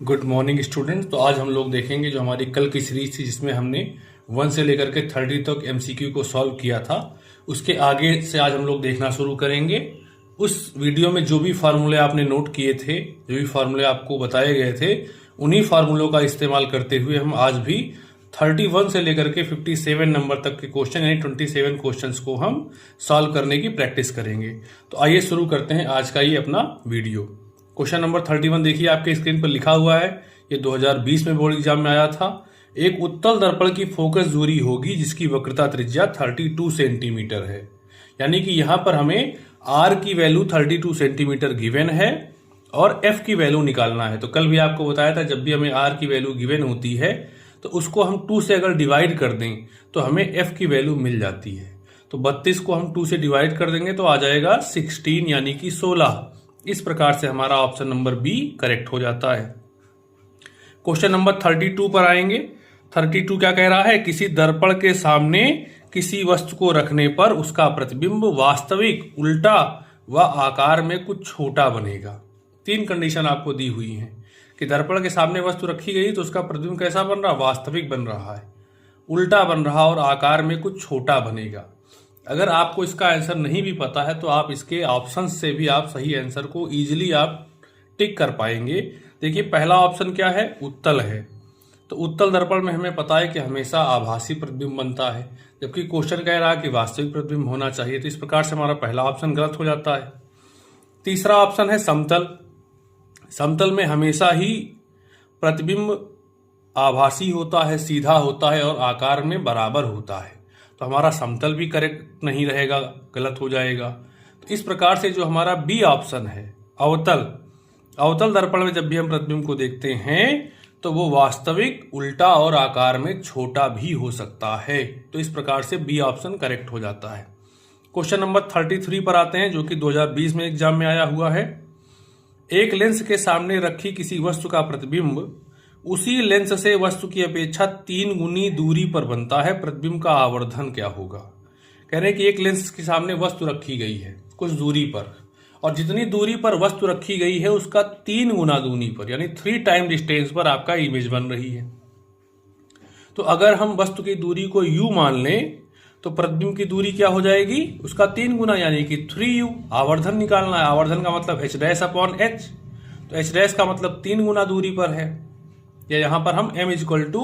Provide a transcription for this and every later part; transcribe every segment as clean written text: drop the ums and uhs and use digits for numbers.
Good morning student. तो आज हम लोग देखेंगे जो हमारी कल की सीरीज थी जिसमें हमने 1 से लेकर के 30 तक एमसीक्यू को सॉल्व किया था, उसके आगे से आज हम लोग देखना शुरू करेंगे। उस वीडियो में जो भी फार्मूले आपने नोट किए थे, जो भी फार्मूले आपको बताए गए थे, उन्हीं फार्मूलों का इस्तेमाल करते हुए हम आज भी 31 से लेकर के 57 नंबर तक के क्वेश्चन यानी 27 क्वेश्चंस को हम सॉल्व करने की प्रैक्टिस करेंगे। तो आइए शुरू करते हैं आज का ये अपना वीडियो। क्वेश्चन नंबर 31 देखिए, आपके स्क्रीन पर लिखा हुआ है, ये 2020 में बोर्ड एग्जाम में आया था। एक उत्तल दर्पण की फोकस दूरी होगी जिसकी वक्रता त्रिज्या 32 सेंटीमीटर है। यानी कि यहां पर हमें आर की वैल्यू 32 सेंटीमीटर गिवन है और एफ की वैल्यू निकालना है। तो कल भी आपको बताया था, जब भी हमें आर की वैल्यू गिवन होती है तो उसको हम 2 से अगर डिवाइड कर दें तो हमें एफ की वैल्यू मिल जाती है। तो 32 को हम 2 से डिवाइड कर देंगे तो आ जाएगा 16 यानी कि 16। इस प्रकार से हमारा ऑप्शन नंबर बी करेक्ट हो जाता है। क्वेश्चन नंबर 32 पर आएंगे। 32 क्या कह रहा है? किसी दर्पण के सामने किसी वस्तु को रखने पर उसका प्रतिबिंब वास्तविक, उल्टा व आकार में कुछ छोटा बनेगा। 3 कंडीशन आपको दी हुई हैं कि दर्पण के सामने वस्तु रखी गई तो उसका प्रतिबिंब कैसा बन रहा? वास्तविक बन रहा है, उल्टा बन रहा और आकार में कुछ छोटा बनेगा। अगर आपको इसका आंसर नहीं भी पता है तो आप इसके ऑप्शंस से भी आप सही आंसर को इजीली आप टिक कर पाएंगे। देखिए, पहला ऑप्शन क्या है? उत्तल है। तो उत्तल दर्पण में हमें पता है कि हमेशा आभासी प्रतिबिंब बनता है, जबकि क्वेश्चन कह रहा है कि वास्तविक प्रतिबिंब होना चाहिए। तो इस प्रकार से हमारा पहला ऑप्शन गलत हो जाता है। तीसरा ऑप्शन है समतल। समतल में हमेशा ही प्रतिबिंब आभासी होता है, सीधा होता है और आकार में बराबर होता है। तो हमारा समतल भी करेक्ट नहीं रहेगा, गलत हो जाएगा। तो इस प्रकार से जो हमारा बी ऑप्शन है अवतल, अवतल दर्पण में जब भी हम प्रतिबिंब को देखते हैं तो वो वास्तविक, उल्टा और आकार में छोटा भी हो सकता है। तो इस प्रकार से बी ऑप्शन करेक्ट हो जाता है। क्वेश्चन नंबर 33 पर आते हैं, जो कि 2020 में एग्जाम में आया हुआ है। एक लेंस के सामने रखी किसी वस्तु का प्रतिबिंब उसी लेंस से वस्तु की अपेक्षा 3 गुनी दूरी पर बनता है, प्रतिबिंब का आवर्धन क्या होगा? कह रहे हैं कि एक लेंस के सामने वस्तु रखी गई है कुछ दूरी पर, और जितनी दूरी पर वस्तु रखी गई है उसका 3 गुना दूरी पर यानी 3 टाइम डिस्टेंस पर आपका इमेज बन रही है। तो अगर हम वस्तु की दूरी को u मान लें तो प्रतिबिंब की दूरी क्या हो जाएगी? उसका 3 गुना यानी कि 3u। आवर्धन निकालना है, आवर्धन का मतलब h डैश अपॉन h। तो h डैश का मतलब 3 गुना दूरी पर है, या यहां पर हम m equal to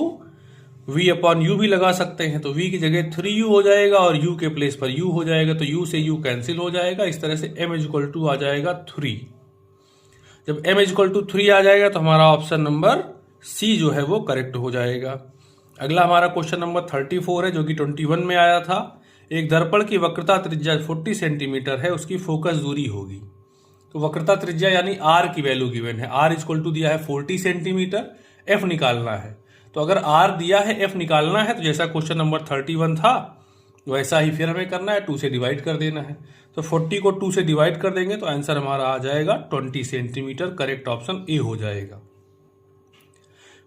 V upon U भी लगा सकते हैं। तो v की जगह 3u हो जाएगा और u के प्लेस पर u हो जाएगा, तो u से u कैंसिल हो जाएगा। इस तरह से m इक्वल टू आ जाएगा 3। जब m इक्वल टू 3 आ जाएगा तो हमारा ऑप्शन नंबर सी जो है वो करेक्ट हो जाएगा। अगला हमारा क्वेश्चन नंबर 34 है, जो कि 21 में आया था। एक दर्पण की वक्रता त्रिज्या 40 सेंटीमीटर है, उसकी फोकस दूरी होगी। तो वक्रता त्रिज्या यानी आर की वैल्यू गिवन है, आर इक्वल टू दिया है 40 सेंटीमीटर, एफ निकालना है। तो अगर आर दिया है, एफ निकालना है, तो जैसा क्वेश्चन नंबर 31 था वैसा ही फिर हमें करना है, 2 से डिवाइड कर देना है। तो 40 को 2 से डिवाइड कर देंगे तो आंसर हमारा आ जाएगा 20 सेंटीमीटर। करेक्ट ऑप्शन ए हो जाएगा।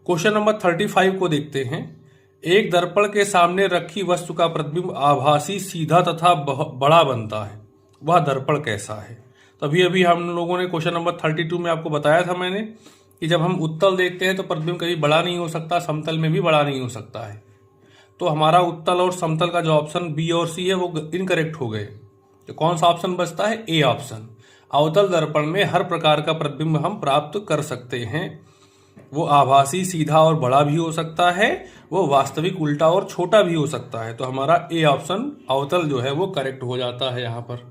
क्वेश्चन नंबर 35 को देखते हैं। एक दर्पण के सामने रखी वस्तु का प्रतिबिंब आभासी, सीधा तथा बड़ा बनता है, वह दर्पण कैसा है? तभी अभी हम लोगों ने क्वेश्चन नंबर 32 में आपको बताया था मैंने कि जब हम उत्तल देखते हैं तो प्रतिबिंब कभी बड़ा नहीं हो सकता, समतल में भी बड़ा नहीं हो सकता है। तो हमारा उत्तल और समतल का जो ऑप्शन बी और सी है वो इनकरेक्ट हो गए। तो कौन सा ऑप्शन बचता है? A option. अवतल दर्पण में हर प्रकार का प्रतिबिंब हम प्राप्त कर सकते हैं। वो आभासी, सीधा और बड़ा भी हो सकता है, वो वास्तविक, उल्टा और छोटा भी हो सकता है। तो हमारा ए ऑप्शन अवतल जो है वो करेक्ट हो जाता है यहां पर।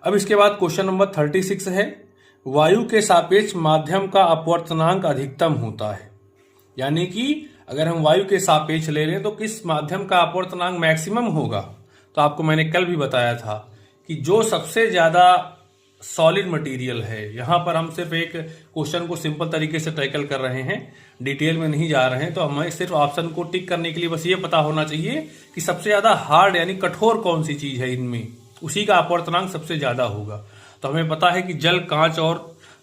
अब इसके बाद क्वेश्चन नंबर 36 है। वायु के सापेक्ष माध्यम का अपवर्तनांक अधिकतम होता है। यानी कि अगर हम वायु के सापेक्ष ले लें तो किस माध्यम का अपवर्तनांक मैक्सिमम होगा? तो आपको मैंने कल भी बताया था कि जो सबसे ज्यादा सॉलिड मटेरियल है, यहां पर हम सिर्फ एक क्वेश्चन को सिंपल तरीके से टैकल कर रहे हैं, डिटेल में नहीं जा रहे हैं। तो हमें सिर्फ ऑप्शन को टिक करने के लिए बस ये पता होना चाहिए कि सबसे ज्यादा हार्ड यानी कठोर कौन सी चीज है, इनमें उसी का अपवर्तनांक सबसे ज्यादा होगा। तो हमें पता है कि जल, कांच और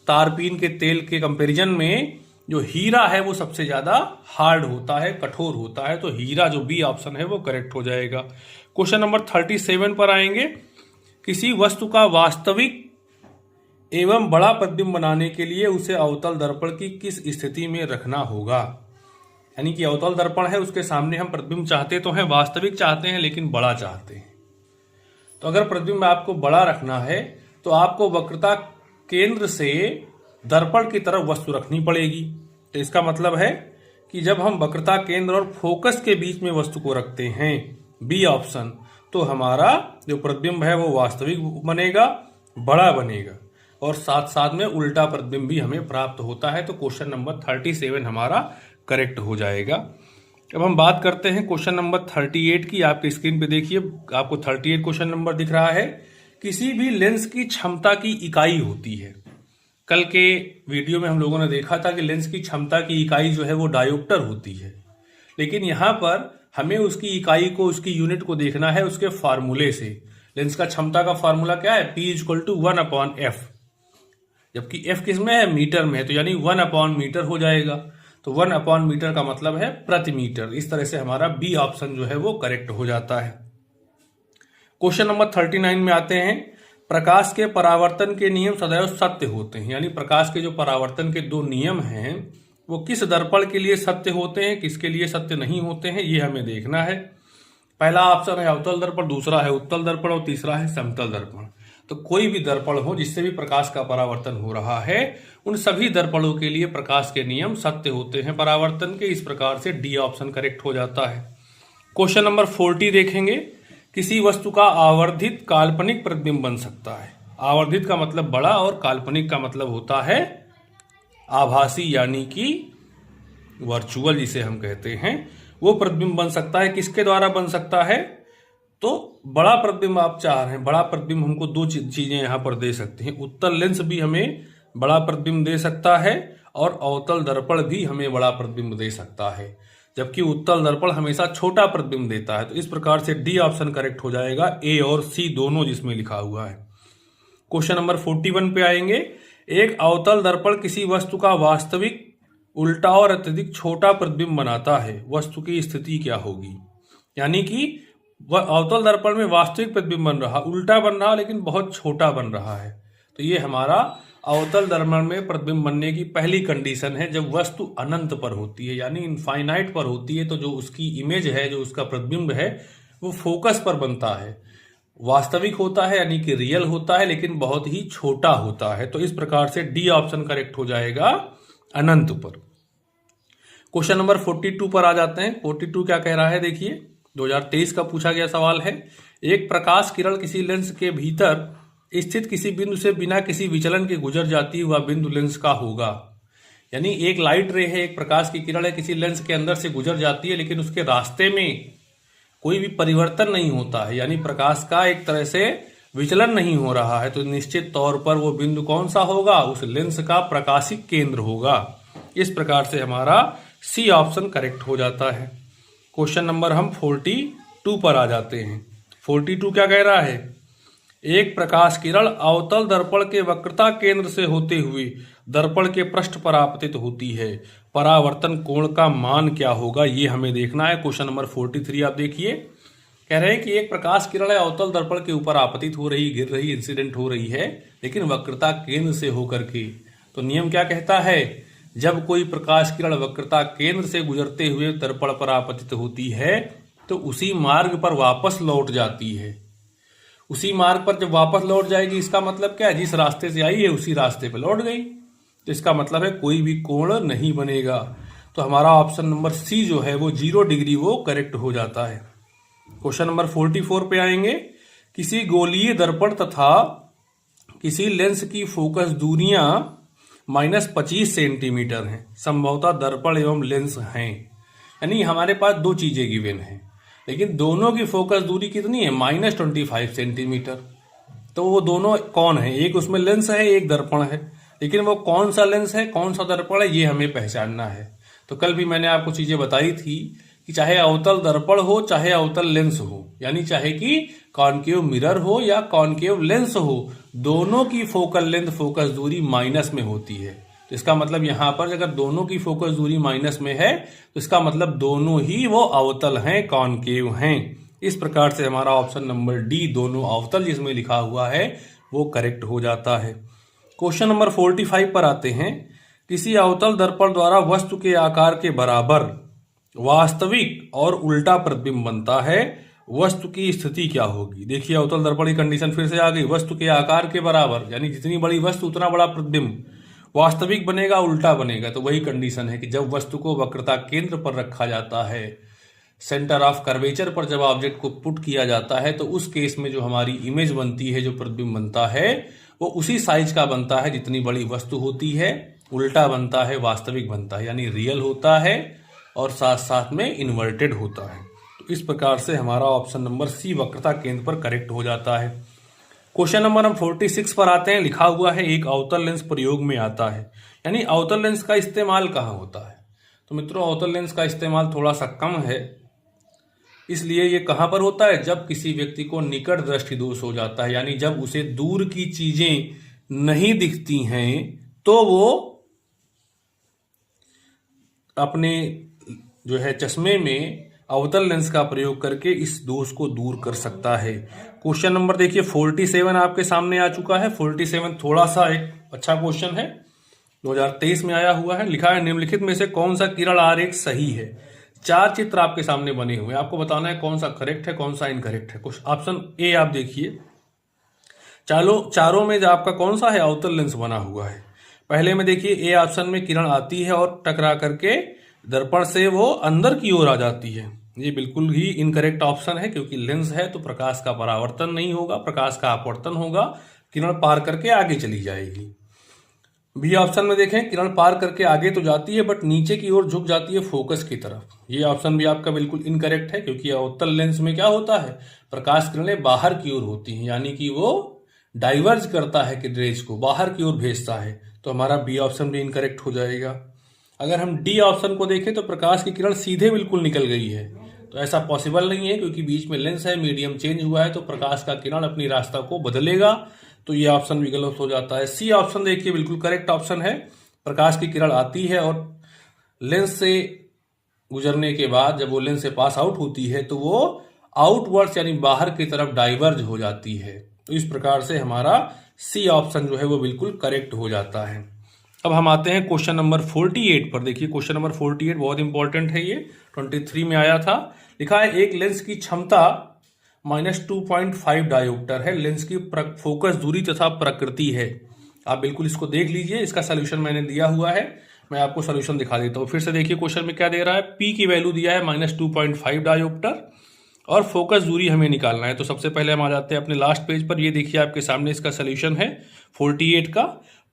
तारपीन के तेल के कंपैरिजन में जो हीरा है वो सबसे ज्यादा हार्ड होता है, कठोर होता है। तो हीरा जो बी ऑप्शन है वो करेक्ट हो जाएगा। क्वेश्चन नंबर 37 पर आएंगे। किसी वस्तु का वास्तविक एवं बड़ा प्रतिबिंब बनाने के लिए उसे अवतल दर्पण की किस स्थिति में रखना होगा। यानी कि अवतल दर्पण है, उसके सामने हम प्रतिबिंब चाहते तो हैं, वास्तविक चाहते हैं लेकिन बड़ा चाहते हैं। तो अगर प्रतिबिंब आपको बड़ा रखना है तो आपको वक्रता केंद्र से दर्पण की तरफ वस्तु रखनी पड़ेगी। तो इसका मतलब है कि जब हम वक्रता केंद्र और फोकस के बीच में वस्तु को रखते हैं, बी ऑप्शन, तो हमारा जो प्रतिबिंब है वो वास्तविक बनेगा, बड़ा बनेगा, और साथ साथ में उल्टा प्रतिबिंब भी हमें प्राप्त होता है। तो क्वेश्चन नंबर 37 हमारा करेक्ट हो जाएगा। अब हम बात करते हैं क्वेश्चन नंबर 38 की। आपकी स्क्रीन पे देखिए, आपको 38 क्वेश्चन नंबर दिख रहा है। किसी भी लेंस की क्षमता की इकाई होती है। कल के वीडियो में हम लोगों ने देखा था कि लेंस की क्षमता की इकाई जो है वो डायोप्टर होती है, लेकिन यहाँ पर हमें उसकी इकाई को, उसकी यूनिट को देखना है उसके फार्मूले से। लेंस का क्षमता का फार्मूला क्या है? P = 1/f, जबकि f किस में है? मीटर में है, तो यानी 1/मीटर हो जाएगा। तो 1/मीटर का मतलब है प्रति मीटर। इस तरह से हमारा बी ऑप्शन जो है वो करेक्ट हो जाता है। क्वेश्चन नंबर 39 में आते हैं। प्रकाश के परावर्तन के नियम सदैव सत्य होते हैं। यानी प्रकाश के जो परावर्तन के दो नियम हैं वो किस दर्पण के लिए सत्य होते हैं, किसके लिए सत्य नहीं होते हैं, ये हमें देखना है। पहला ऑप्शन है अवतल दर्पण, दूसरा है उत्तल दर्पण और तीसरा है समतल दर्पण। तो कोई भी दर्पण हो जिससे भी प्रकाश का परावर्तन हो रहा है, उन सभी दर्पणों के लिए प्रकाश के नियम सत्य होते हैं परावर्तन के। इस प्रकार से डी ऑप्शन करेक्ट हो जाता है। क्वेश्चन नंबर 40 देखेंगे। किसी वस्तु का आवर्धित काल्पनिक प्रतिबिंब बन सकता है। आवर्धित का मतलब बड़ा और काल्पनिक का मतलब होता है आभासी, यानी कि वर्चुअल जिसे हम कहते हैं, वो प्रतिबिंब बन सकता है। किसके द्वारा बन सकता है? तो बड़ा प्रतिबिंब आप चाह रहे हैं। बड़ा प्रतिबिंब हमको दो चीजें यहां पर दे सकते हैं। उत्तल लेंस भी हमें बड़ा प्रतिबिंब दे सकता है और अवतल दर्पण भी हमें बड़ा प्रतिबिंब दे सकता है, जबकि उत्तल दर्पण हमेशा छोटा प्रतिबिंब देता है। तो इस प्रकार से डी ऑप्शन करेक्ट हो जाएगा, ए और सी दोनों जिसमें लिखा हुआ है। क्वेश्चन नंबर 41 पे आएंगे। एक अवतल दर्पण किसी वस्तु का वास्तविक उल्टा और अत्यधिक छोटा प्रतिबिंब बनाता है, वस्तु की स्थिति क्या होगी? यानी कि अवतल दर्पण में वास्तविक प्रतिबिंब बन रहा, उल्टा बन रहा लेकिन बहुत छोटा बन रहा है। तो ये हमारा अवतल दर्पण में प्रतिबिंब बनने की पहली कंडीशन है। जब वस्तु अनंत पर होती है, यानी इनफाइनाइट पर होती है, तो जो उसकी इमेज है, जो उसका प्रतिबिंब है, वो फोकस पर बनता है, वास्तविक होता है, यानी कि रियल होता है, लेकिन बहुत ही छोटा होता है। तो इस प्रकार से डी ऑप्शन करेक्ट हो जाएगा, अनंत पर। क्वेश्चन नंबर 42 पर आ जाते हैं। 42 क्या कह रहा है देखिए, 2023 का पूछा गया सवाल है। एक प्रकाश किरण किसी लेंस के भीतर स्थित किसी बिंदु से बिना किसी विचलन के गुजर जाती है, वह बिंदु लेंस का होगा। यानी एक लाइट रे है, एक प्रकाश की किरण है, किसी लेंस के अंदर से गुजर जाती है, लेकिन उसके रास्ते में कोई भी परिवर्तन नहीं होता है, यानी प्रकाश का एक तरह से विचलन नहीं हो रहा है। तो निश्चित तौर पर वो बिंदु कौन सा होगा? उस लेंस का प्रकाशिक केंद्र होगा। इस प्रकार से हमारा सी ऑप्शन करेक्ट हो जाता है। क्वेश्चन नंबर हम 42 पर आ जाते हैं। 42 क्या कह रहा है? एक प्रकाश किरण अवतल दर्पण के वक्रता केंद्र से होते हुए दर्पण के पृष्ठ पर आपतित होती है, परावर्तन कोण का मान क्या होगा, ये हमें देखना है। क्वेश्चन नंबर 43 आप देखिए, कह रहे हैं कि एक प्रकाश किरण है, अवतल दर्पण के ऊपर आपतित हो रही, गिर रही, इंसिडेंट हो रही है, लेकिन वक्रता केंद्र से होकर के। तो नियम क्या कहता है? जब कोई प्रकाश किरण वक्रता केंद्र से गुजरते हुए दर्पण पर आपतित होती है तो उसी मार्ग पर वापस लौट जाती है। उसी मार्ग पर जब वापस लौट जाएगी, इसका मतलब क्या है? जिस रास्ते से आई है उसी रास्ते पर लौट गई। तो इसका मतलब है कोई भी कोण नहीं बनेगा। तो हमारा ऑप्शन नंबर सी जो है वो 0 डिग्री वो करेक्ट हो जाता है। क्वेश्चन नंबर 44 पे आएंगे। किसी गोलीय दर्पण तथा किसी लेंस की फोकस दूरियां -25 सेंटीमीटर हैं, संभवतः दर्पण एवं लेंस हैं। यानी हमारे पास दो चीजें गिवन हैं, लेकिन दोनों की फोकस दूरी कितनी है? -25 सेंटीमीटर। तो वो दोनों कौन है? एक उसमें लेंस है, एक दर्पण है, लेकिन वो कौन सा लेंस है, कौन सा दर्पण है, ये हमें पहचानना है। तो कल भी मैंने आपको चीजें बताई थी कि चाहे अवतल दर्पण हो, चाहे अवतल लेंस हो, यानी चाहे कि कॉनकेव मिरर हो या कॉनकेव लेंस हो, दोनों की फोकल लेंथ, फोकस दूरी माइनस में होती है। तो इसका मतलब यहां पर अगर दोनों की फोकस दूरी माइनस में है तो इसका मतलब दोनों ही वो अवतल हैं, कॉनकेव हैं। इस प्रकार से हमारा ऑप्शन नंबर डी, दोनों अवतल जिसमें लिखा हुआ है, वो करेक्ट हो जाता है। क्वेश्चन नंबर 45 पर आते हैं। किसी अवतल दर्पण द्वारा वस्तु के आकार के बराबर वास्तविक और उल्टा प्रतिबिंब बनता है, वस्तु की स्थिति क्या होगी। देखिए अवतल दर्पण की कंडीशन फिर से आ गई, वस्तु के आकार के बराबर, यानी जितनी बड़ी वस्तु उतना बड़ा प्रतिबिंब, वास्तविक बनेगा उल्टा बनेगा। तो वही कंडीशन है कि जब वस्तु को वक्रता केंद्र पर रखा जाता है, सेंटर ऑफ कर्वेचर पर जब ऑब्जेक्ट को पुट किया जाता है, तो उस केस में जो हमारी इमेज बनती है, जो प्रतिबिंब बनता है, वो उसी साइज का बनता है जितनी बड़ी वस्तु होती है। उल्टा बनता है, वास्तविक बनता है, यानी रियल होता है और साथ साथ में इन्वर्टेड होता है। तो इस प्रकार से हमारा ऑप्शन नंबर सी वक्रता केंद्र पर करेक्ट हो जाता है। क्वेश्चन नंबर 46 पर आते हैं। लिखा हुआ है एक अवतल लेंस प्रयोग में आता है, यानी अवतल लेंस का इस्तेमाल कहाँ होता है। तो मित्रों अवतल लेंस का इस्तेमाल थोड़ा सा कम है, इसलिए ये कहां पर होता है, जब किसी व्यक्ति को निकट दृष्टि दोष हो जाता है, यानी जब उसे दूर की चीजें नहीं दिखती हैं, तो वो अपने जो है चश्मे में अवतल लेंस का प्रयोग करके इस दोष को दूर कर सकता है। क्वेश्चन नंबर देखिए 47 आपके सामने आ चुका है। 47 थोड़ा सा एक अच्छा क्वेश्चन है, 2023 में आया हुआ है। लिखा है निम्नलिखित में से कौन सा किरण आरेख सही है। 4 चित्र आपके सामने बने हुए हैं, आपको बताना है कौन सा करेक्ट है कौन सा इनकरेक्ट है। कुछ ऑप्शन ए आप देखिए, चारों में जो आपका कौन सा है अवतल लेंस बना हुआ है। पहले में देखिए ए ऑप्शन में किरण आती है और टकरा करके दर्पण से वो अंदर की ओर आ जाती है। ये बिल्कुल ही इनकरेक्ट ऑप्शन है, क्योंकि लेंस है तो प्रकाश का परावर्तन नहीं होगा, प्रकाश का अपवर्तन होगा, किरण पार करके आगे चली जाएगी। बी ऑप्शन में देखें किरण पार करके आगे तो जाती है बट नीचे की ओर झुक जाती है फोकस की तरफ। ये ऑप्शन भी आपका बिल्कुल इनकरेक्ट है, क्योंकि अवतल लेंस में क्या होता है, प्रकाश किरणें बाहर की ओर होती हैं, यानी कि वो डाइवर्ज करता है कि रेज को बाहर की ओर भेजता है। तो हमारा बी ऑप्शन भी इनकरेक्ट हो जाएगा। अगर हम डी ऑप्शन को देखें तो प्रकाश की किरण सीधे बिल्कुल निकल गई है, तो ऐसा पॉसिबल नहीं है, क्योंकि बीच में लेंस है, मीडियम चेंज हुआ है, तो प्रकाश का किरण अपनी रास्ता को बदलेगा। तो ये ऑप्शन भी गलत हो जाता है। सी ऑप्शन देखिए बिल्कुल करेक्ट ऑप्शन है। प्रकाश की किरण आती है और लेंस से गुजरने के बाद जब वो लेंस से पास आउट होती है तो वो आउटवर्ड्स यानी बाहर की तरफ डाइवर्ज हो जाती है। तो इस प्रकार से हमारा सी ऑप्शन जो है वो बिल्कुल करेक्ट हो जाता है। अब हम आते हैं क्वेश्चन नंबर 48 पर। देखिए क्वेश्चन नंबर 48 बहुत इंपॉर्टेंट है, ये 23 में आया था। लिखा है एक लेंस की क्षमता -2.5 डायोप्टर है, लेंस की फोकस दूरी तथा प्रकृति है। आप बिल्कुल इसको देख लीजिए, इसका सोल्यूशन मैंने दिया हुआ है, मैं आपको सोल्यूशन दिखा देता हूँ। फिर से देखिए क्वेश्चन में क्या दे रहा है, पी की वैल्यू दिया है -2.5 डायोप्टर और फोकस दूरी हमें निकालना है। तो सबसे पहले हम आ जाते हैं अपने लास्ट पेज पर। ये देखिए आपके सामने इसका सोल्यूशन है 48 का।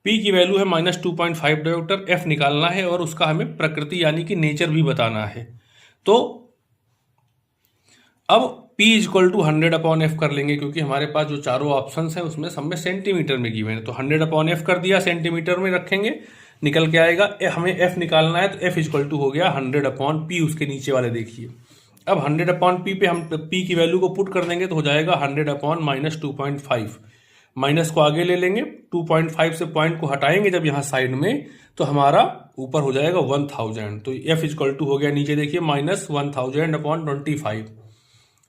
पी की वैल्यू है -2.5 डायोप्टर, एफ निकालना है और उसका हमें प्रकृति यानी कि नेचर भी बताना है। तो अब P इक्वल टू 100/f कर लेंगे, क्योंकि हमारे पास जो चारों ऑप्शन हैं उसमें सब में सेंटीमीटर में गिवन है। तो 100/f कर दिया, सेंटीमीटर में रखेंगे, निकल के आएगा। हमें f निकालना है, तो f इक्वल टू हो गया 100/p। उसके नीचे वाले देखिए, अब 100/p पे हम p की वैल्यू को पुट कर देंगे तो हो जाएगा 100/-2.5। माइनस को आगे ले लेंगे, 2.5 से पॉइंट को हटाएंगे जब यहाँ साइड में, तो हमारा ऊपर हो जाएगा 1000। तो f इक्वल टू हो गया, नीचे देखिए -1000/25।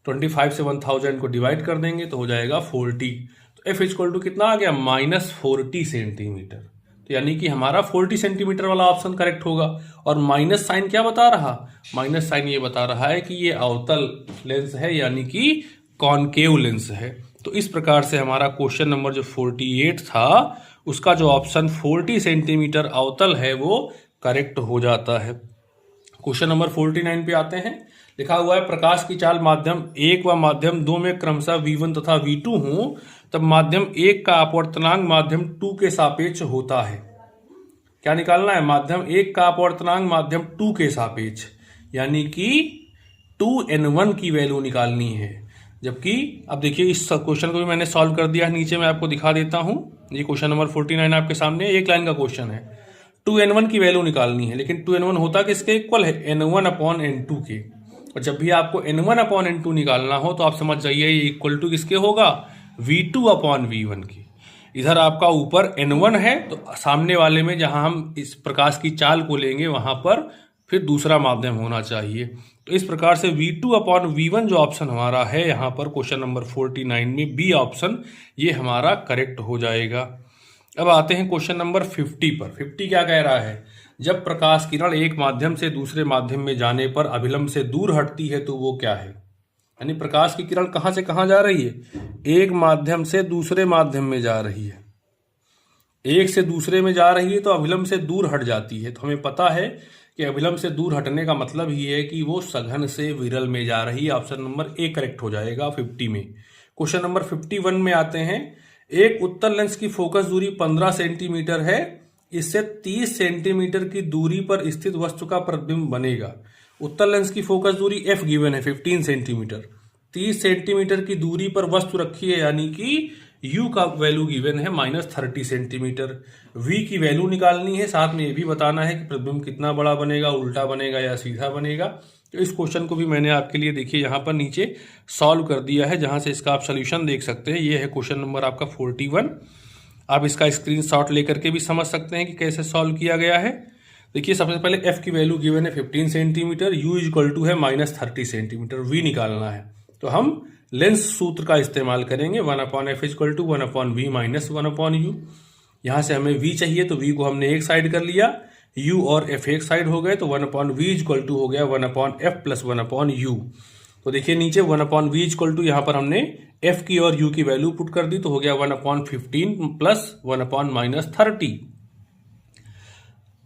25 से 1000 को डिवाइड कर देंगे तो हो जाएगा 40। तो f इक्वल टू कितना आ गया, -40 सेंटीमीटर। तो यानी कि हमारा 40 सेंटीमीटर वाला ऑप्शन करेक्ट होगा। और माइनस साइन क्या बता रहा, माइनस साइन ये बता रहा है कि ये अवतल लेंस है, यानी कि कॉनकेव लेंस है। तो इस प्रकार से हमारा क्वेश्चन नंबर जो 48 था उसका जो ऑप्शन 40 सेंटीमीटर अवतल है वो करेक्ट हो जाता है। क्वेश्चन नंबर 49 पे आते हैं। लिखा हुआ है प्रकाश की चाल माध्यम 1 व माध्यम 2 में क्रमशः V1 तथा V2 हो, तब माध्यम 1 का अपवर्तनांक माध्यम 2 के सापेक्ष होता है। क्या निकालना है, माध्यम 1 का अपवर्तनांक माध्यम 2 के सापेक्ष, यानी कि 2n1 की वैल्यू निकालनी है। जबकि अब देखिए इस क्वेश्चन को भी मैंने सॉल्व कर दिया है, नीचे मैं आपको दिखा देता हूं। ये क्वेश्चन नंबर 49 आपके सामने एक लाइन का क्वेश्चन है। 2n1 की वैल्यू निकालनी है, लेकिन 2n1 होता किसके इक्वल है, n1/n2 के। और जब भी आपको n1/n2 निकालना हो तो आप समझ जाइए ये इक्वल टू किसके होगा, v2/v1 के। इधर आपका ऊपर n1 है तो सामने वाले में जहां हम इस प्रकाश की चाल को लेंगे वहां पर फिर दूसरा माध्यम होना चाहिए। तो इस प्रकार से v2/v1 जो ऑप्शन हमारा है यहाँ पर क्वेश्चन नंबर 49 में बी ऑप्शन, ये हमारा करेक्ट हो जाएगा। अब आते हैं क्वेश्चन नंबर 50 पर। 50 क्या कह रहा है, जब प्रकाश किरण एक माध्यम से दूसरे माध्यम में जाने पर अभिलंब से दूर हटती है तो वो क्या है। यानी प्रकाश की किरण कहां से कहां जा रही है, एक माध्यम से दूसरे माध्यम में जा रही है, एक से दूसरे में जा रही है तो अभिलंब से दूर हट जाती है। तो हमें पता है कि अभिलंब से दूर हटने का मतलब ही है कि वो सघन से विरल में जा रही है। ऑप्शन नंबर ए करेक्ट हो जाएगा 50 में। क्वेश्चन नंबर 51 में आते हैं। एक उत्तल लेंस की फोकस दूरी 15 सेंटीमीटर है, इससे 30 सेंटीमीटर की दूरी पर स्थित वस्तु का प्रतिबिंब बनेगा। उत्तल लेंस की फोकस दूरी एफ गिवन है 15 सेंटीमीटर, 30 सेंटीमीटर की दूरी पर वस्तु रखी है, यानी कि u का वैल्यू गिवन है -30 सेंटीमीटर। v की वैल्यू निकालनी है, साथ में ये भी बताना है कि प्रतिबिंब कितना बड़ा बनेगा, उल्टा बनेगा या सीधा बनेगा। तो इस क्वेश्चन को भी मैंने आपके लिए देखिए यहाँ पर नीचे सॉल्व कर दिया है, जहां से इसका आप सोल्यूशन देख सकते हैं। ये है क्वेश्चन नंबर आपका 41। आप इसका स्क्रीनशॉट लेकर के भी समझ सकते हैं कि कैसे सॉल्व किया गया है। देखिए सबसे पहले f की वैल्यू गिवन है 15 सेंटीमीटर, u इक्वल टू है -30 सेंटीमीटर, v निकालना है। तो हम लेंस सूत्र का इस्तेमाल करेंगे, 1/f equal to 1/v minus 1/u। यहां से हमें v चाहिए तो v को हमने एक साइड कर लिया, u और f एक साइड हो गए, तो 1/v इक्वल टू हो गया 1/f प्लस 1/u। तो देखिए नीचे 1/v इक्वल टू यहाँ पर हमने f की और u की वैल्यू पुट कर दी, तो हो गया 1/15 प्लस 1/-30।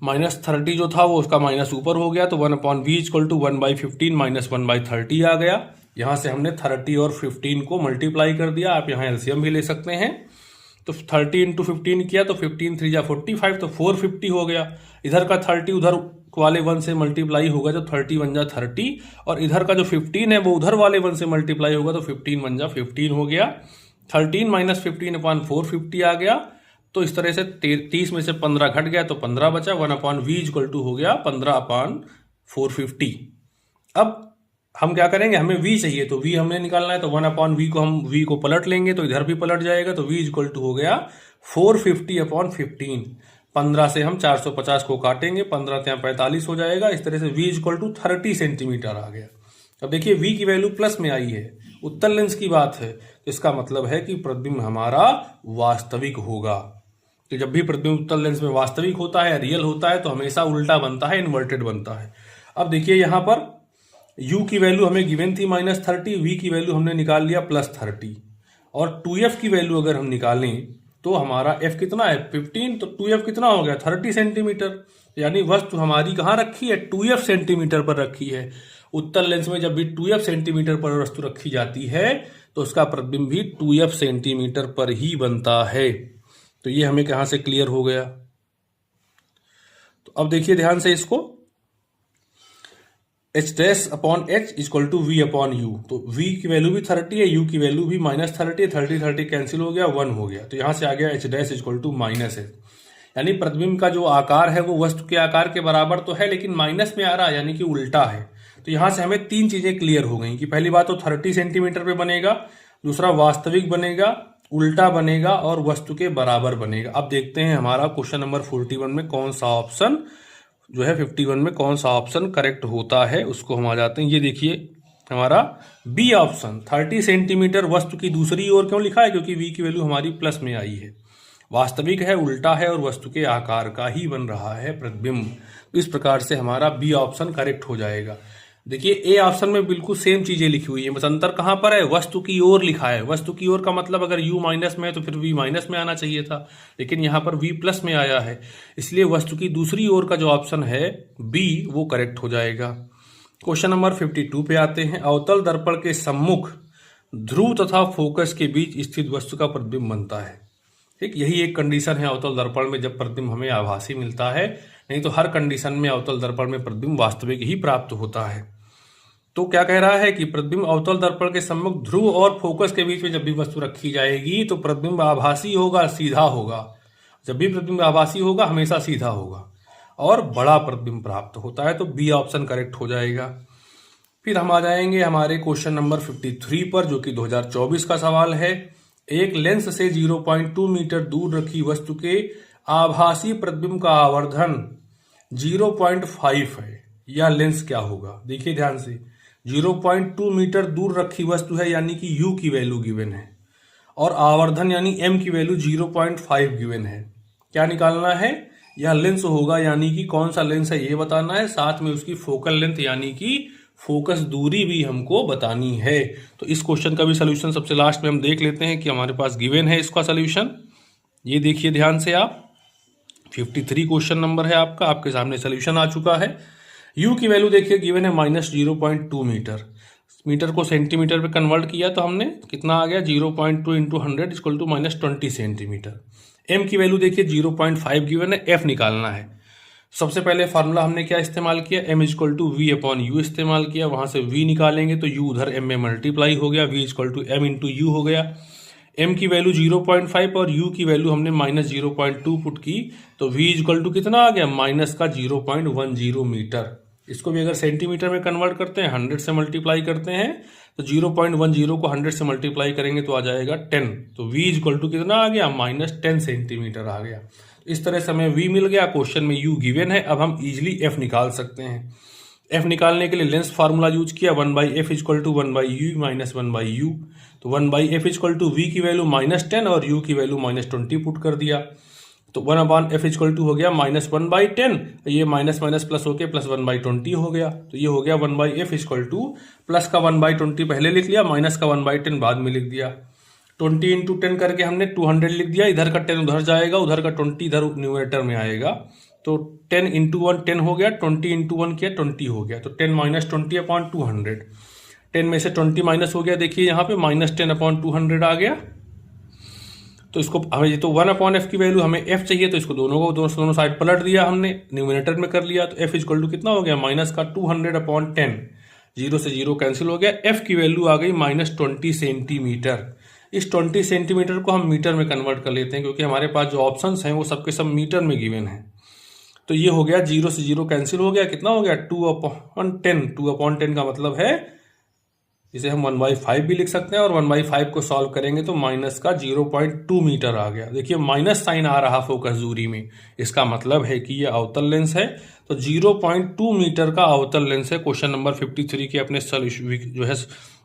-30 जो था वो उसका माइनस ऊपर हो गया, तो 1/v इक्वल टू 1/15 माइनस 1/30 आ गया। यहां से हमने 30 और 15 को मल्टीप्लाई कर दिया, आप यहां एलसीएम भी ले सकते हैं। तो 30 इंटू 15 किया तो 15 3 जा 45, तो 450 हो गया। इधर का 30 उधर वाले 1 से मल्टीप्लाई होगा तो 30 1 जा 30, और इधर का जो 15 है वो उधर वाले 1 से मल्टीप्लाई होगा तो 15 1 जा 15 हो गया। 13 माइनस 15/450 आ गया। तो इस तरह से 30 में से 15 घट गया तो 15 बचा, 1/v इक्वल टू हो गया 15/450। अब हम क्या करेंगे, हमें v चाहिए तो v हमने निकालना है, तो 1/v को हम v को पलट लेंगे तो इधर भी पलट जाएगा, तो v इक्वल टू हो गया 450/15। 15 से हम 450 को काटेंगे, 15 से 45 हो जाएगा। इस तरह से v इक्वल टू 30 सेंटीमीटर आ गया। अब देखिए v की वैल्यू प्लस में आई है, उत्तल लेंस की बात है, तो इसका मतलब है कि प्रतिबिंब हमारा वास्तविक होगा। तो जब भी प्रतिबिंब उत्तल लेंस में वास्तविक होता है, रियल होता है, तो हमेशा उल्टा बनता है, इन्वर्टेड बनता है। अब देखिए यहाँ पर u की वैल्यू हमें गिवन थी -30, v की वैल्यू हमने निकाल लिया +30, और 2f की वैल्यू अगर हम निकालें तो हमारा f कितना है 15, तो 2f कितना हो गया 30 सेंटीमीटर। यानी वस्तु हमारी कहाँ रखी है, 2f सेंटीमीटर पर रखी है। उत्तल लेंस में जब भी 2f सेंटीमीटर पर वस्तु रखी जाती है तो उसका प्रतिबिंब भी 2f सेंटीमीटर पर ही बनता है। तो ये हमें कहाँ से क्लियर हो गया। तो अब देखिए ध्यान से इसको, h'/h इक्वल टू v/u। तो v की वैल्यू भी 30 है, u की वैल्यू भी -30 है, 30 कैंसिल हो गया, 1 हो गया। तो यहां से आ गया h' इक्वल टू -h। यानी प्रतिबिंब का जो आकार है वो वस्तु के आकार के बराबर तो है, लेकिन माइनस में आ रहा है, यानी कि उल्टा है। तो यहां से हमें 3 चीजें क्लियर हो गई कि पहली बात तो 30 सेंटीमीटर पे बनेगा, दूसरा वास्तविक बनेगा, उल्टा बनेगा, और वस्तु के बराबर बनेगा। अब देखते हैं हमारा क्वेश्चन नंबर 41 में कौन सा ऑप्शन जो है 51 में कौन सा ऑप्शन करेक्ट होता है, उसको हम आ जाते हैं। ये देखिए हमारा बी ऑप्शन, 30 सेंटीमीटर वस्तु की दूसरी ओर क्यों लिखा है, क्योंकि v की वैल्यू हमारी प्लस में आई है, वास्तविक है, उल्टा है, और वस्तु के आकार का ही बन रहा है प्रतिबिंब। इस प्रकार से हमारा बी ऑप्शन करेक्ट हो जाएगा। देखिए ए ऑप्शन में बिल्कुल सेम चीजें लिखी हुई है, बस अंतर कहां पर है, वस्तु की ओर लिखा है। वस्तु की ओर का मतलब अगर u माइनस में है तो फिर v माइनस में आना चाहिए था, लेकिन यहां पर v प्लस में आया है, इसलिए वस्तु की दूसरी ओर का जो ऑप्शन है b वो करेक्ट हो जाएगा। क्वेश्चन नंबर 52 पे आते हैं। अवतल दर्पण के सम्मुख ध्रुव तथा फोकस के बीच स्थित वस्तु का प्रतिबिंब बनता है। ठीक, यही एक कंडीशन है अवतल दर्पण में जब प्रतिबिंब हमें आभासी मिलता है, नहीं तो हर कंडीशन में अवतल दर्पण में प्रतिबिंब वास्तविक ही प्राप्त होता है। तो क्या कह रहा है कि प्रतिबिंब अवतल दर्पण के सम्मुख ध्रुव और फोकस के बीच में जब भी वस्तु रखी जाएगी तो प्रतिबिंब आभासी होगा, सीधा होगा। जब भी प्रतिबिंब आभासी होगा हमेशा सीधा होगा और बड़ा प्रतिबिंब प्राप्त होता है, तो बी ऑप्शन करेक्ट हो जाएगा। फिर हम आ जाएंगे हमारे क्वेश्चन नंबर 53 पर, जो कि 2024 का सवाल है। एक लेंस से 0.2 मीटर दूर रखी वस्तु के आभासी प्रतिबिंब का आवर्धन 0.5 है, या लेंस क्या होगा। देखिए ध्यान से, 0.2 मीटर दूर रखी वस्तु है, यानी कि u की वैल्यू गिवन है, और आवर्धन यानी m की वैल्यू 0.5 गिवन है। क्या निकालना है? यह लेंस होगा, यानी कि कौन सा लेंस है ये बताना है, साथ में उसकी फोकल लेंथ यानी कि फोकस दूरी भी हमको बतानी है। तो इस क्वेश्चन का भी सोल्यूशन सबसे लास्ट में हम देख लेते हैं कि हमारे पास गिवन है इसका सोल्यूशन। ये देखिए ध्यान से आप, 53 क्वेश्चन नंबर है आपका, आपके सामने सोल्यूशन आ चुका है। यू की वैल्यू देखिए गिवन है -0.2 मीटर। मीटर को सेंटीमीटर पे कन्वर्ट किया तो हमने कितना आ गया, 0.2 into 100 equal to -20 centimetre. M की वैल्यू देखिए 0.5 गिवन है, एफ निकालना है। सबसे पहले फार्मूला हमने क्या इस्तेमाल किया, m equal to V upon U इस्तेमाल किया। वहां से v निकालेंगे तो u उधर m में मल्टीप्लाई हो गया, v equal to m into U हो गया। m की वैल्यू 0.5 और u की वैल्यू हमने -0.2 पुट की तो v इक्वल टू कितना आ गया, माइनस का 0.10 मीटर। इसको भी अगर सेंटीमीटर में कन्वर्ट करते हैं, 100 से मल्टीप्लाई करते हैं तो 0.10 को 100 से मल्टीप्लाई करेंगे तो आ जाएगा 10। तो v इक्वल टू कितना आ गया, -10 सेंटीमीटर आ गया। इस तरह से हमें v मिल गया, क्वेश्चन में u गिवन है। अब हम इजीली f निकाल सकते हैं। f निकालने के लिए लेंस फार्मूला यूज किया, 1/f equal to 1/u minus 1/u। तो 1/f इक्वल टू v की वैल्यू -10 और u की वैल्यू -20 पुट कर दिया तो 1/f इक्वल टू हो गया -1/10। ये माइनस माइनस प्लस होके प्लस 1/20 हो गया। तो ये हो गया 1/f इक्वल टू प्लस का 1/20 पहले लिख लिया, माइनस का 1/10 बाद में लिख दिया। 20 इंटू 10 करके हमने 200 लिख दिया, इधर का 10 उधर जाएगा, उधर का 20 इधर न्यूमरेटर में आएगा। तो 10 इंटू 1 10 हो गया, 20 इंटू 1 किया 20 हो गया। तो 10 माइनस 20 अपॉन 200, 10 में से 20 माइनस हो गया, देखिए यहाँ पे -10 अपॉन 200 आ गया। तो इसको हमें तो 1/f की वैल्यू हमें f चाहिए, तो इसको दोनों साइड पलट दिया हमने, न्यूमरेटर में कर लिया। तो f इक्वल टू कितना हो गया, माइनस का 200 अपॉन 10, 0 से 0 कैंसिल हो गया। f की वैल्यू आ गई -20 सेंटीमीटर। इस 20 सेंटीमीटर को हम मीटर में कन्वर्ट कर लेते हैं, क्योंकि हमारे पास जो ऑप्शंस हैं वो सबके सब मीटर में गिवन है। तो ये हो गया 0 से 0 कैंसिल हो गया, कितना हो गया 2/10। 2/10 का मतलब है, इसे हम 1/5 भी लिख सकते हैं, और 1/5 को सॉल्व करेंगे तो माइनस का 0.2 मीटर आ गया। देखिए माइनस साइन आ रहा फोकस दूरी में, इसका मतलब है कि ये अवतल लेंस है। तो 0.2 मीटर का अवतल लेंस है। क्वेश्चन नंबर 53 के अपने सोल्यूशन जो है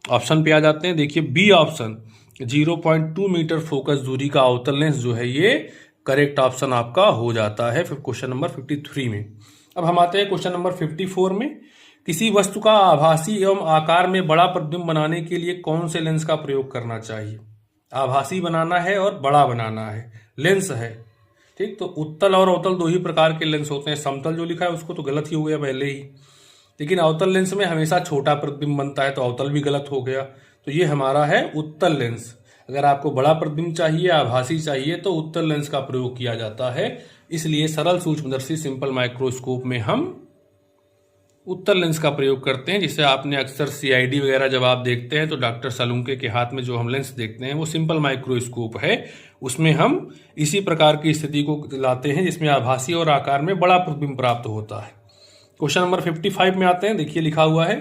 ऑप्शन पे आ जाते हैं। देखिए बी ऑप्शन, 0.2 मीटर फोकस दूरी का अवतल लेंस जो है ये करेक्ट ऑप्शन आपका हो जाता है फिर क्वेश्चन नंबर 53 में। अब हम आते हैं क्वेश्चन नंबर 54 में। किसी वस्तु का आभासी एवं आकार में बड़ा प्रतिबिंब बनाने के लिए कौन से लेंस का प्रयोग करना चाहिए? आभासी बनाना है और बड़ा बनाना है, लेंस है, ठीक। तो उत्तल और अवतल दो ही प्रकार के लेंस होते हैं। समतल जो लिखा है उसको तो गलत ही हो गया पहले ही, लेकिन अवतल लेंस में हमेशा छोटा प्रतिबिंब बनता है, तो अवतल भी गलत हो गया। तो ये हमारा है उत्तल लेंस। अगर आपको बड़ा प्रतिबिंब चाहिए, आभासी चाहिए, तो उत्तल लेंस का प्रयोग किया जाता है। इसलिए सरल सूक्ष्मदर्शी सिंपल माइक्रोस्कोप में हम उत्तल लेंस का प्रयोग करते हैं, जिसे आपने अक्सर CID वगैरह जब आप देखते हैं तो डॉक्टर सलूंके के हाथ में जो हम लेंस देखते हैं वो सिंपल माइक्रोस्कोप है। उसमें हम इसी प्रकार की स्थिति को लाते हैं जिसमें आभासी और आकार में बड़ा प्रतिबिंब प्राप्त होता है। क्वेश्चन नंबर 55 में आते हैं। देखिए लिखा हुआ है,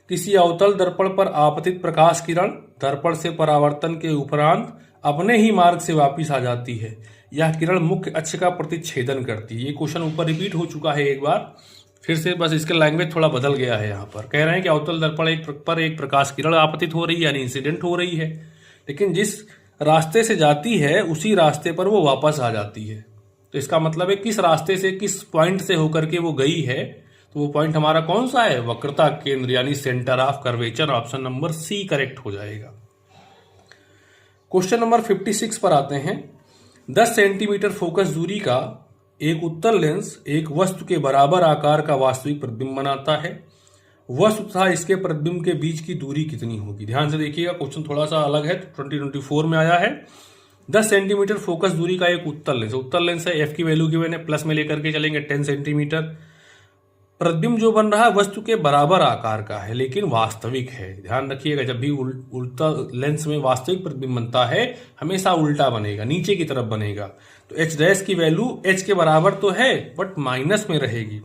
किसी अवतल दर्पण पर आपतित प्रकाश किरण दर्पण से परावर्तन के उपरांत अपने ही मार्ग से वापिस आ जाती है। यह किरण मुख्य अक्ष का प्रतिच्छेदन करती है। ये क्वेश्चन ऊपर रिपीट हो चुका है एक बार, फिर से बस इसका लैंग्वेज थोड़ा बदल गया है। यहाँ पर कह रहे हैं कि अवतल दर्पण पर एक प्रकाश किरण आपतित हो रही है, यानी इंसिडेंट हो रही है, लेकिन जिस रास्ते से जाती है उसी रास्ते पर वो वापस आ जाती है। तो इसका मतलब है किस रास्ते से, किस पॉइंट से होकर के वो गई है, तो वो पॉइंट हमारा कौन सा है, वक्रता केंद्र, यानी centre of curvature. Option number C correct हो जाएगा। क्वेश्चन नंबर 56 पर आते हैं। 10 सेंटीमीटर फोकस दूरी का एक उत्तल लेंस एक वस्तु के बराबर आकार का वास्तविक प्रतिबिंब बनाता है। वस्तु तथा इसके प्रतिबिंब के बीच की दूरी कितनी होगी? ध्यान से देखिएगा, क्वेश्चन थोड़ा सा अलग है, 2024 में आया है। 10 सेंटीमीटर फोकस दूरी का एक उत्तल लेंस है। एफ की वैल्यू गिवन है, प्लस में लेकर के चलेंगे 10 सेंटीमीटर। प्रतिबिंब जो बन रहा है वस्तु के बराबर आकार का है, लेकिन वास्तविक है। ध्यान रखिएगा, जब भी उल्टा लेंस में वास्तविक प्रतिबिंब बनता है हमेशा उल्टा बनेगा, नीचे की तरफ बनेगा। तो एच डैश की वैल्यू एच के बराबर तो है बट माइनस में रहेगी।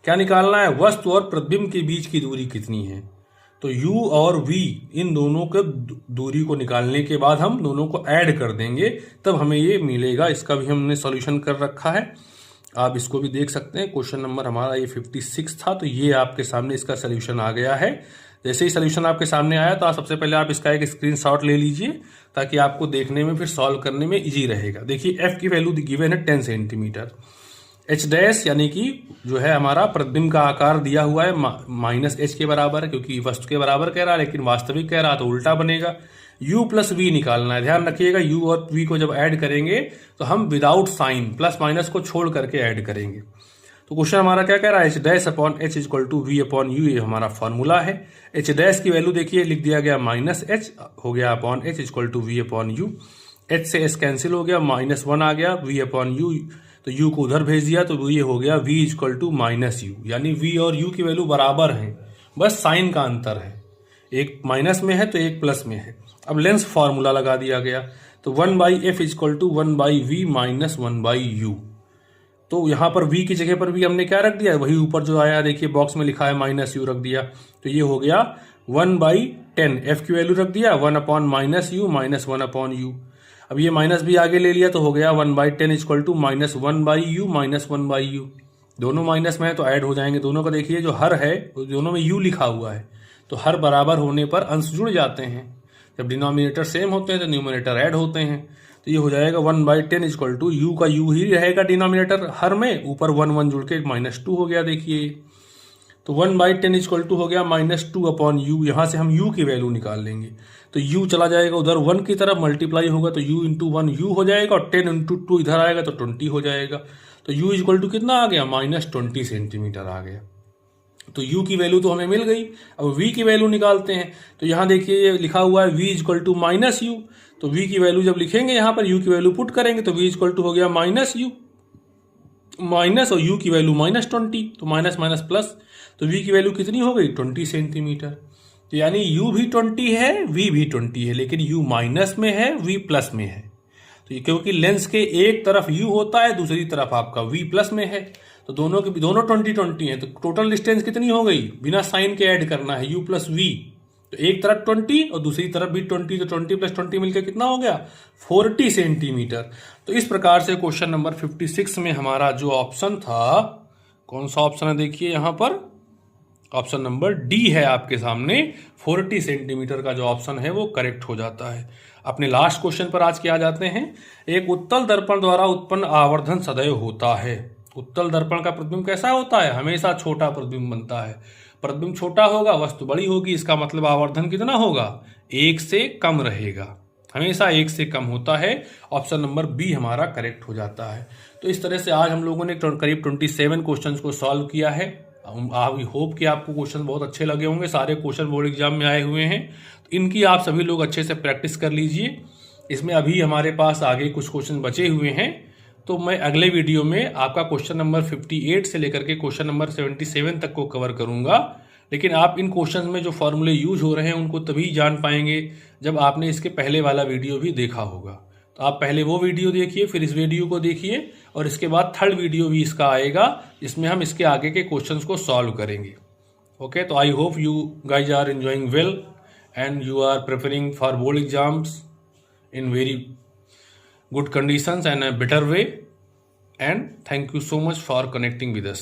क्या निकालना है? वस्तु और प्रतिबिंब के बीच की दूरी कितनी है। तो u और v इन दोनों के दूरी को निकालने के बाद हम दोनों को ऐड कर देंगे, तब हमें ये मिलेगा। इसका भी हमने सॉल्यूशन कर रखा है, आप इसको भी देख सकते हैं। क्वेश्चन नंबर हमारा ये 56 था, तो ये आपके सामने इसका सोल्यूशन आ गया है। जैसे ही सोल्यूशन आपके सामने आया तो सबसे पहले आप इसका एक स्क्रीनशॉट ले लीजिए ताकि आपको देखने में फिर सॉल्व करने में इजी रहेगा। देखिए एफ की वैल्यू गिवन है 10 सेंटीमीटर। एच डैश यानी कि जो है हमारा प्रतिबिंब का आकार दिया हुआ है माइनस एच के बराबर है, क्योंकि वस्तु के बराबर कह रहा है लेकिन वास्तविक कह रहा तो उल्टा बनेगा। u प्लस वी निकालना है। ध्यान रखिएगा u और v को जब ऐड करेंगे तो हम विदाउट साइन प्लस माइनस को छोड़ करके ऐड करेंगे। तो क्वेश्चन हमारा क्या कह रहा है, H dash upon H equal to V upon U, ये हमारा फॉर्मूला है। एच डैश की वैल्यू देखिए लिख दिया गया माइनस एच हो गया upon H equal to V upon U. H से एच कैंसिल हो गया, -1 आ गया, वी अपॉन यू तो u को उधर भेज दिया तो ये हो गया v equal to minus U, यानी v और u की वैल्यू बराबर हैं, बस साइन का अंतर है, एक माइनस में है तो एक प्लस में है। अब लेंस फॉर्मूला लगा दिया गया तो 1/f equal to 1/v minus 1/u। तो यहाँ पर v की जगह पर भी हमने क्या रख दिया, वही ऊपर जो आया देखिए बॉक्स में लिखा है -u रख दिया, तो ये हो गया 1/10। f की वैल्यू रख दिया 1 upon minus you minus 1 upon you. अब ये माइनस भी आगे ले लिया तो हो गया 1/10 equal to -1/u minus 1/u। दोनों माइनस में है तो ऐड हो जाएंगे दोनों का। देखिए जो हर है दोनों में u लिखा हुआ है, तो हर बराबर होने पर अंश जुड़ जाते हैं। जब डिनोमिनेटर सेम होते हैं तो न्यूमरेटर ऐड होते हैं। तो ये हो जाएगा 1/10 इक्वल टू u का u ही रहेगा डिनोमिनेटर हर में, ऊपर 1 जुड़ के -2 हो गया। देखिए तो 1/10 इक्वल टू हो गया -2 अपॉन u। यहाँ से हम u की वैल्यू निकाल लेंगे तो u चला जाएगा उधर 1 की तरफ, मल्टीप्लाई होगा तो u इंटू 1 u हो जाएगा और 10 इंटू 2 इधर आएगा तो 20 हो जाएगा। तो u इक्वल टू कितना आ गया, -20 सेंटीमीटर आ गया। तो u की वैल्यू तो हमें मिल गई। अब v की वैल्यू निकालते हैं तो यहाँ देखिए ये लिखा हुआ है v इक्वल टू -u, तो v की वैल्यू जब लिखेंगे यहाँ पर u की वैल्यू पुट करेंगे तो v इक्वल टू हो गया -u माइनस और u की वैल्यू -20, तो माइनस माइनस प्लस, तो v की वैल्यू कितनी हो गई 20 सेंटीमीटर। तो यानी u भी 20 है v भी 20 है, लेकिन u माइनस में है v प्लस में है। तो क्योंकि लेंस के एक तरफ u होता है दूसरी तरफ आपका v प्लस में है, तो दोनों 20 है, तो टोटल डिस्टेंस कितनी हो गई, बिना साइन के ऐड करना है u प्लस v। तो एक तरफ 20 और दूसरी तरफ भी 20, तो 20 प्लस 20 मिलकर कितना हो गया 40 सेंटीमीटर। तो इस प्रकार से क्वेश्चन नंबर 56 में हमारा जो ऑप्शन था, कौन सा ऑप्शन है देखिए यहाँ पर, ऑप्शन नंबर डी है आपके सामने, 40 सेंटीमीटर का जो ऑप्शन है वो करेक्ट हो जाता है। अपने लास्ट क्वेश्चन पर आज के आ जाते हैं। एक उत्तल दर्पण द्वारा उत्पन्न आवर्धन सदैव होता है। उत्तल दर्पण का प्रतिबिंब कैसा होता है, हमेशा छोटा प्रतिबिंब बनता है। प्रतिबिंब छोटा होगा वस्तु बड़ी होगी, इसका मतलब आवर्धन कितना होगा, 1 से कम रहेगा, हमेशा 1 से कम होता है। ऑप्शन नंबर बी हमारा करेक्ट हो जाता है। तो इस तरह से आज हम लोगों ने करीब 27 क्वेश्चंस को सॉल्व किया है। आई होप कि आपको क्वेश्चन बहुत अच्छे लगे होंगे। सारे क्वेश्चन बोर्ड एग्जाम में आए हुए हैं, तो इनकी आप सभी लोग अच्छे से प्रैक्टिस कर लीजिए। इसमें अभी हमारे पास आगे कुछ क्वेश्चन बचे हुए हैं, तो मैं अगले वीडियो में आपका क्वेश्चन नंबर 58 से लेकर के क्वेश्चन नंबर 77 तक को कवर करूंगा। लेकिन आप इन क्वेश्चन में जो फॉर्मूले यूज हो रहे हैं उनको तभी जान पाएंगे जब आपने इसके पहले वाला वीडियो भी देखा होगा। तो आप पहले वो वीडियो देखिए, फिर इस वीडियो को देखिए, और इसके बाद थर्ड वीडियो भी इसका आएगा जिसमें हम इसके आगे के क्वेश्चंस को सॉल्व करेंगे। ओके, तो I hope you guys are enjoying well and you are preparing for board exams in very good conditions and a better way, and thank you so much for connecting with us.